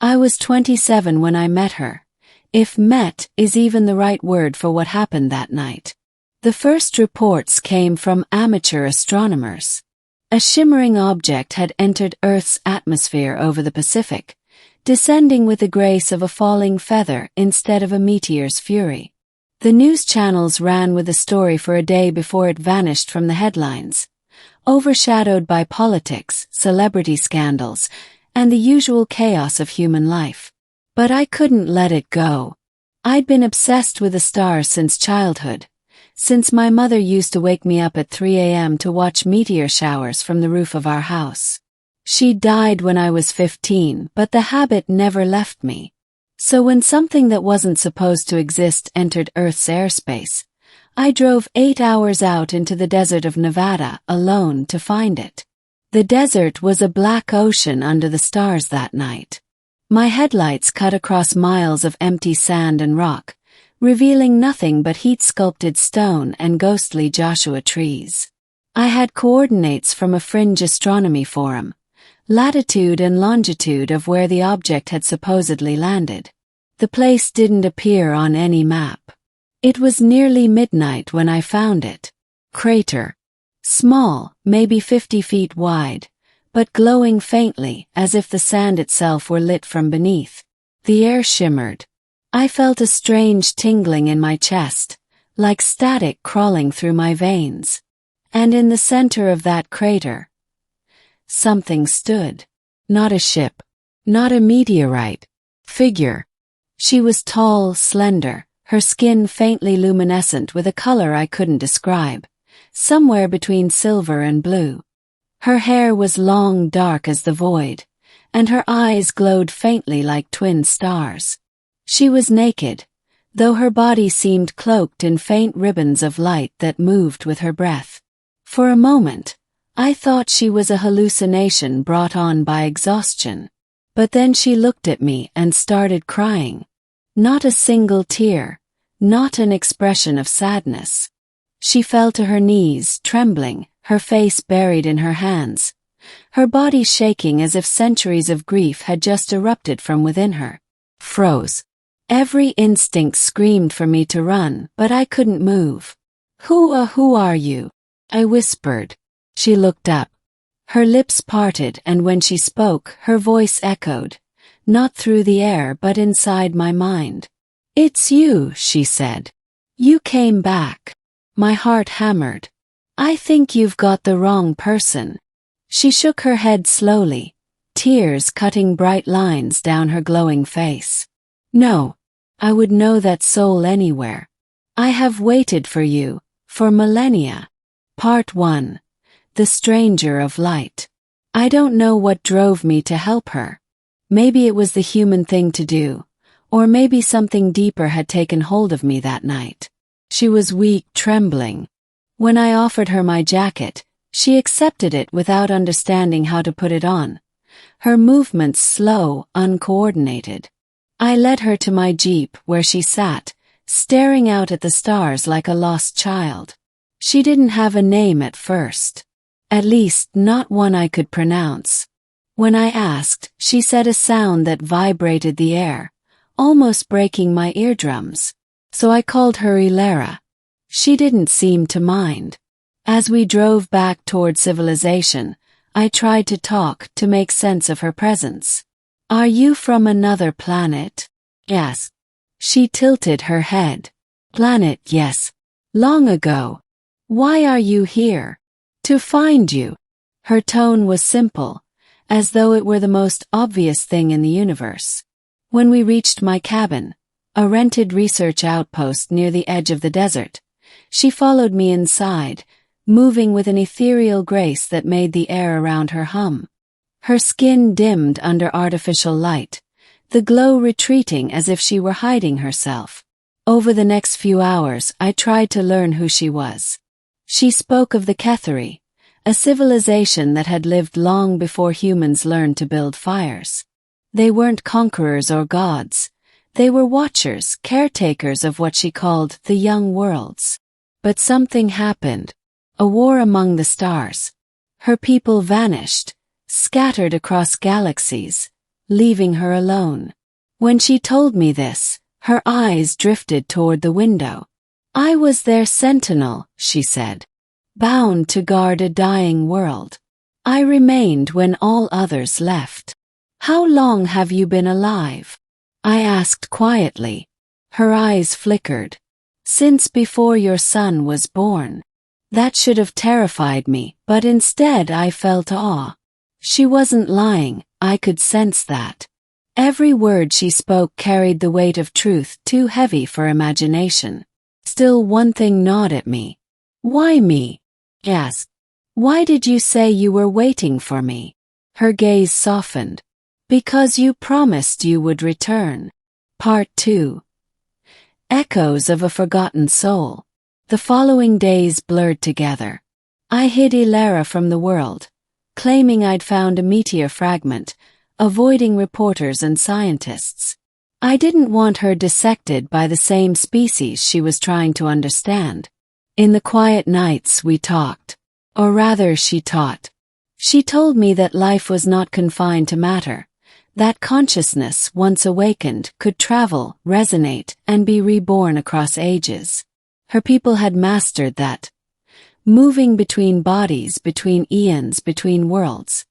I was 27 when I met her, if met is even the right word for what happened that night. The first reports came from amateur astronomers. A shimmering object had entered Earth's atmosphere over the Pacific, descending with the grace of a falling feather instead of a meteor's fury. The news channels ran with the story for a day before it vanished from the headlines, overshadowed by politics, celebrity scandals, and the usual chaos of human life. But I couldn't let it go. I'd been obsessed with the stars since childhood, since my mother used to wake me up at 3 a.m. to watch meteor showers from the roof of our house. She died when I was 15, but the habit never left me. So when something that wasn't supposed to exist entered Earth's airspace, I drove 8 hours out into the desert of Nevada alone to find it. The desert was a black ocean under the stars that night. My headlights cut across miles of empty sand and rock, revealing nothing but heat-sculpted stone and ghostly Joshua trees. I had coordinates from a fringe astronomy forum, latitude and longitude of where the object had supposedly landed. The place didn't appear on any map. It was nearly midnight when I found it. Crater. Small, maybe 50 feet wide, but glowing faintly as if the sand itself were lit from beneath. The air shimmered. I felt a strange tingling in my chest, like static crawling through my veins. And in the center of that crater, something stood. Not a ship. Not a meteorite. Figure. She was tall, slender, her skin faintly luminescent with a color I couldn't describe, somewhere between silver and blue. Her hair was long, dark as the void, and her eyes glowed faintly like twin stars. She was naked, though her body seemed cloaked in faint ribbons of light that moved with her breath. For a moment, I thought she was a hallucination brought on by exhaustion. But then she looked at me and started crying. Not a single tear, not an expression of sadness. She fell to her knees, trembling, her face buried in her hands, her body shaking as if centuries of grief had just erupted from within her. Froze. Every instinct screamed for me to run, but I couldn't move. Who are you?" I whispered. She looked up. Her lips parted, and when she spoke, her voice echoed, not through the air but inside my mind. "It's you," she said. "You came back." My heart hammered. "I think you've got the wrong person." She shook her head slowly, tears cutting bright lines down her glowing face. "No, I would know that soul anywhere. I have waited for you, for millennia." Part 1. The Stranger of Light. I don't know what drove me to help her. Maybe it was the human thing to do, or maybe something deeper had taken hold of me that night. She was weak, trembling. When I offered her my jacket, she accepted it without understanding how to put it on, her movements slow, uncoordinated. I led her to my jeep where she sat, staring out at the stars like a lost child. She didn't have a name at first. At least not one I could pronounce. When I asked, she said a sound that vibrated the air, almost breaking my eardrums. So I called her Ilera. She didn't seem to mind. As we drove back toward civilization, I tried to talk to make sense of her presence. "Are you from another planet?" "Yes." She tilted her head. "Planet, yes. Long ago. Why are you here?" "To find you." Her tone was simple, as though it were the most obvious thing in the universe. When we reached my cabin, a rented research outpost near the edge of the desert, she followed me inside, moving with an ethereal grace that made the air around her hum. Her skin dimmed under artificial light, the glow retreating as if she were hiding herself. Over the next few hours, I tried to learn who she was. She spoke of the Ketheri, a civilization that had lived long before humans learned to build fires. They weren't conquerors or gods. They were watchers, caretakers of what she called the young worlds. But something happened. A war among the stars. Her people vanished, scattered across galaxies, leaving her alone. When she told me this, her eyes drifted toward the window. I was their sentinel, she said, bound to guard a dying world. I remained when all others left. How long have you been alive? I asked quietly. Her eyes flickered. Since before your son was born. That should have terrified me, but instead I felt awe. She wasn't lying, I could sense that. Every word she spoke carried the weight of truth too heavy for imagination. Still one thing gnawed at me. Why me? Yes. Why did you say you were waiting for me? Her gaze softened. Because you promised you would return. Part 2. Echoes of a Forgotten Soul. The following days blurred together. I hid Ilara from the world, claiming I'd found a meteor fragment, avoiding reporters and scientists. I didn't want her dissected by the same species she was trying to understand. In the quiet nights we talked. Or rather, she taught. She told me that life was not confined to matter, that consciousness, once awakened, could travel, resonate, and be reborn across ages. Her people had mastered that, moving between bodies, between eons, between worlds.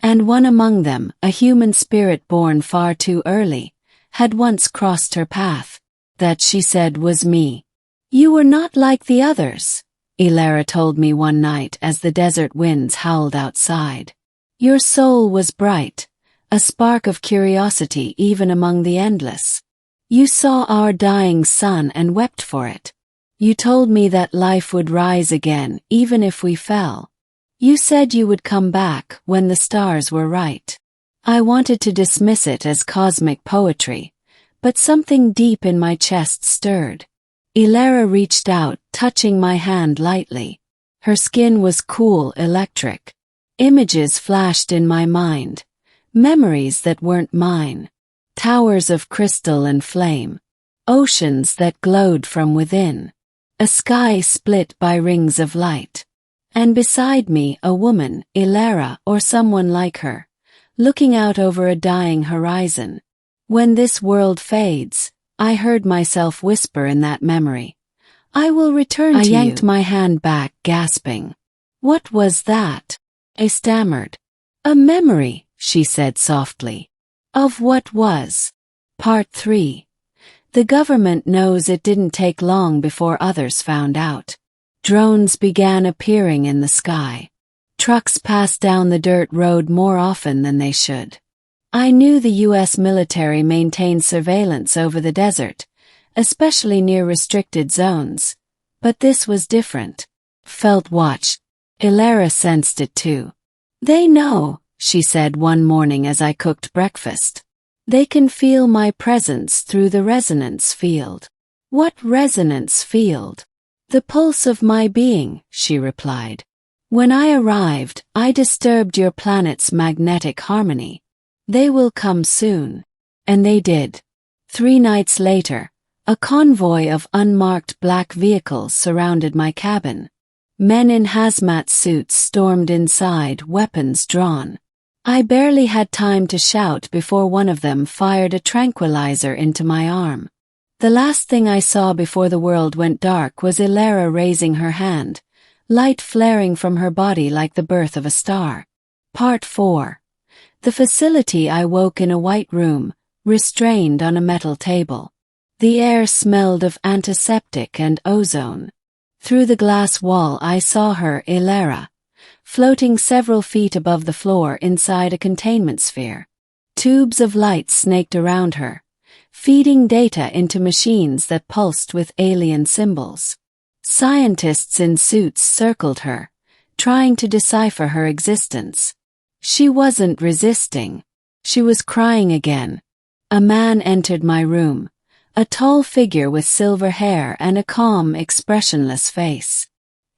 And one among them, a human spirit born far too early, had once crossed her path. That, she said, was me. You were not like the others, Ilara told me one night as the desert winds howled outside. Your soul was bright, a spark of curiosity even among the endless. You saw our dying sun and wept for it. You told me that life would rise again even if we fell. You said you would come back when the stars were right. I wanted to dismiss it as cosmic poetry, but something deep in my chest stirred. Ilara reached out, touching my hand lightly. Her skin was cool, electric. Images flashed in my mind. Memories that weren't mine. Towers of crystal and flame. Oceans that glowed from within. A sky split by rings of light. And beside me a woman, Ilara or someone like her, looking out over a dying horizon. When this world fades, I heard myself whisper in that memory. I will return to you. I yanked my hand back, gasping. What was that? I stammered. A memory, she said softly. Of what was? Part 3. The government knows it didn't take long before others found out. Drones began appearing in the sky. Trucks passed down the dirt road more often than they should. I knew the U.S. military maintained surveillance over the desert, especially near restricted zones. But this was different. Felt watched. Ilara sensed it too. They know, she said one morning as I cooked breakfast. They can feel my presence through the resonance field. What resonance field? The pulse of my being, she replied. When I arrived, I disturbed your planet's magnetic harmony. They will come soon. And they did. 3 nights later, a convoy of unmarked black vehicles surrounded my cabin. Men in hazmat suits stormed inside, weapons drawn. I barely had time to shout before one of them fired a tranquilizer into my arm. The last thing I saw before the world went dark was Ilara raising her hand, light flaring from her body like the birth of a star. Part 4. The facility. I woke in a white room, restrained on a metal table. The air smelled of antiseptic and ozone. Through the glass wall I saw her, Ilara, floating several feet above the floor inside a containment sphere. Tubes of light snaked around her, feeding data into machines that pulsed with alien symbols. Scientists in suits circled her, trying to decipher her existence. She wasn't resisting. She was crying again. A man entered my room, a tall figure with silver hair and a calm, expressionless face.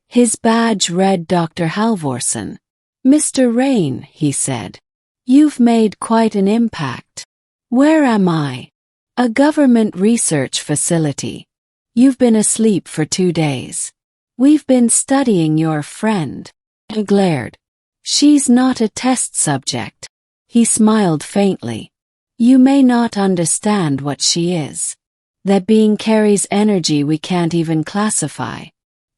His badge read Dr. Halvorsen. Mr. Rain, he said. You've made quite an impact. Where am I? A government research facility. You've been asleep for 2 days. We've been studying your friend. I glared. She's not a test subject. He smiled faintly. You may not understand what she is. That being carries energy we can't even classify.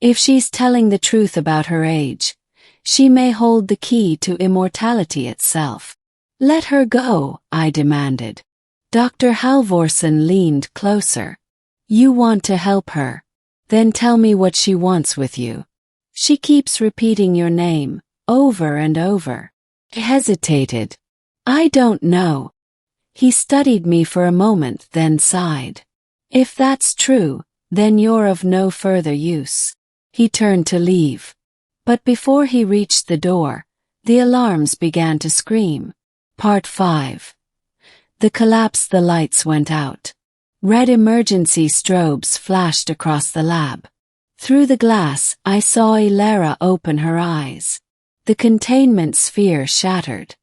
If she's telling the truth about her age, she may hold the key to immortality itself. Let her go, I demanded. Dr. Halvorsen leaned closer. You want to help her? Then tell me what she wants with you. She keeps repeating your name, over and over. I hesitated. I don't know. He studied me for a moment, then sighed. If that's true, then you're of no further use. He turned to leave. But before he reached the door, the alarms began to scream. Part 5. The collapse. The lights went out. Red emergency strobes flashed across the lab. Through the glass, I saw Ilara open her eyes. The containment sphere shattered.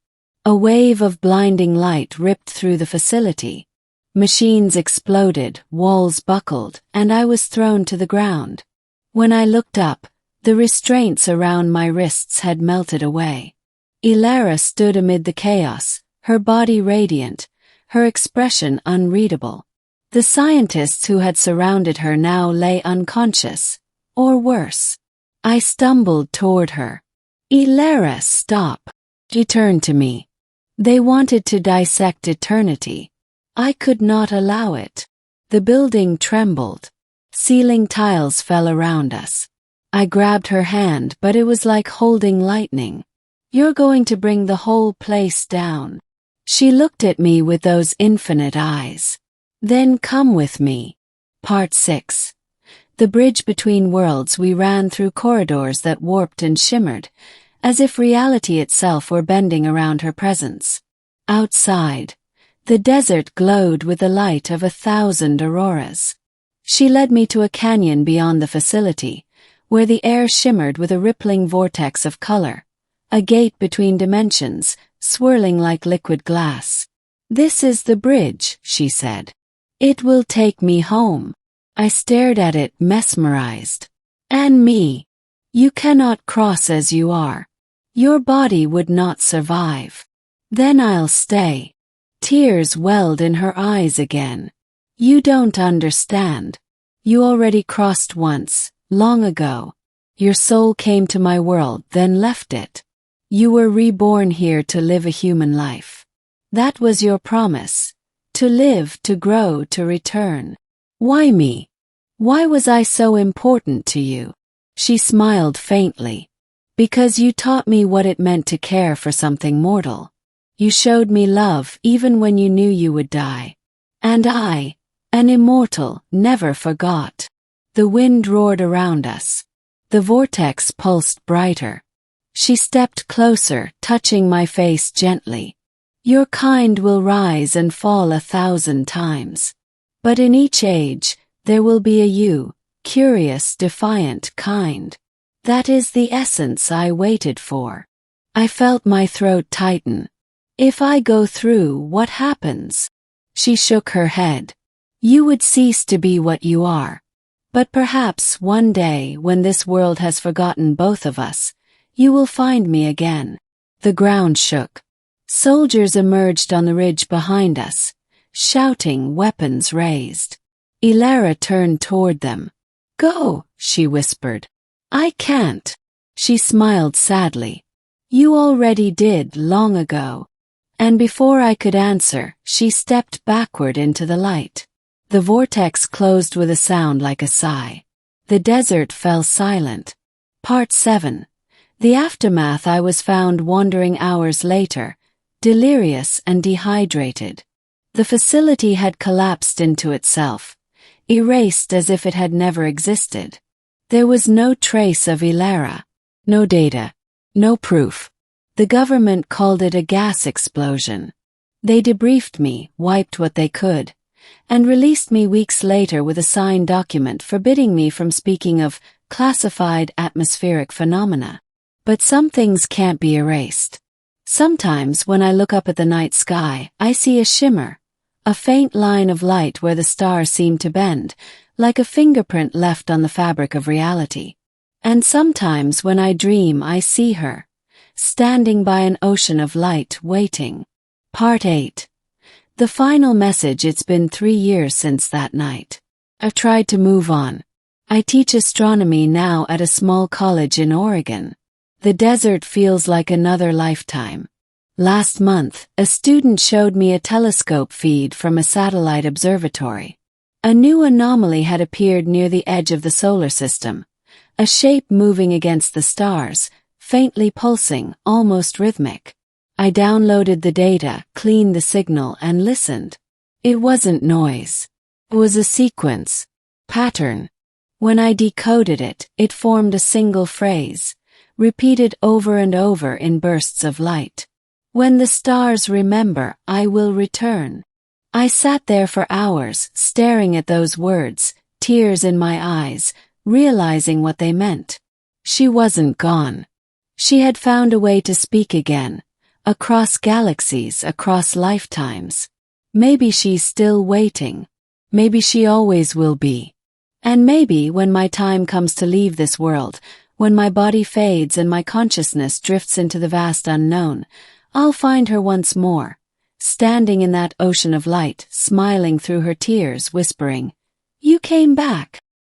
A wave of blinding light ripped through the facility. Machines exploded, walls buckled, and I was thrown to the ground. When I looked up, the restraints around my wrists had melted away. Ilara stood amid the chaos, her body radiant, her expression unreadable. The scientists who had surrounded her now lay unconscious, or worse. I stumbled toward her. Ilara, stop. She turned to me. They wanted to dissect eternity. I could not allow it. The building trembled. Ceiling tiles fell around us. I grabbed her hand, but it was like holding lightning. You're going to bring the whole place down. She looked at me with those infinite eyes. Then come with me. Part 6. The bridge between worlds. We ran through corridors that warped and shimmered, as if reality itself were bending around her presence. Outside, the desert glowed with the light of 1,000 auroras. She led me to a canyon beyond the facility, where the air shimmered with a rippling vortex of color, a gate between dimensions, swirling like liquid glass. This is the bridge, she said. It will take me home. I stared at it, mesmerized. And me. You cannot cross as you are. Your body would not survive. Then I'll stay. Tears welled in her eyes again. You don't understand. You already crossed once, long ago. Your soul came to my world, then left it. You were reborn here to live a human life. That was your promise. To live, to grow, to return. Why me? Why was I so important to you? She smiled faintly. Because you taught me what it meant to care for something mortal. You showed me love even when you knew you would die. And I, an immortal, never forgot. The wind roared around us. The vortex pulsed brighter. She stepped closer, touching my face gently. Your kind will rise and fall 1,000 times. But in each age, there will be a you, curious, defiant, kind. That is the essence I waited for. I felt my throat tighten. If I go through, what happens? She shook her head. You would cease to be what you are. But perhaps one day, when this world has forgotten both of us, you will find me again. The ground shook. Soldiers emerged on the ridge behind us, shouting, weapons raised. Ilara turned toward them. Go, she whispered. I can't. She smiled sadly. You already did long ago. And before I could answer, she stepped backward into the light. The vortex closed with a sound like a sigh. The desert fell silent. Part 7. The aftermath. I was found wandering hours later, delirious and dehydrated. The facility had collapsed into itself, erased as if it had never existed. There was no trace of Ilara, no data, no proof. The government called it a gas explosion. They debriefed me, wiped what they could, and released me weeks later with a signed document forbidding me from speaking of classified atmospheric phenomena. But some things can't be erased. Sometimes when I look up at the night sky, I see a shimmer, a faint line of light where the stars seem to bend, like a fingerprint left on the fabric of reality. And sometimes when I dream, I see her, standing by an ocean of light, waiting. Part 8. The final message: it's been 3 years since that night. I've tried to move on. I teach astronomy now at a small college in Oregon. The desert feels like another lifetime. Last month, a student showed me a telescope feed from a satellite observatory. A new anomaly had appeared near the edge of the solar system, a shape moving against the stars, faintly pulsing, almost rhythmic. I downloaded the data, cleaned the signal, and listened. It wasn't noise. It was a sequence, pattern. When I decoded it, it formed a single phrase, repeated over and over in bursts of light. When the stars remember, I will return. I sat there for hours, staring at those words, tears in my eyes, realizing what they meant. She wasn't gone. She had found a way to speak again, across galaxies, across lifetimes. Maybe she's still waiting. Maybe she always will be. And maybe when my time comes to leave this world, when my body fades and my consciousness drifts into the vast unknown, I'll find her once more, standing in that ocean of light, smiling through her tears, whispering, "You came back."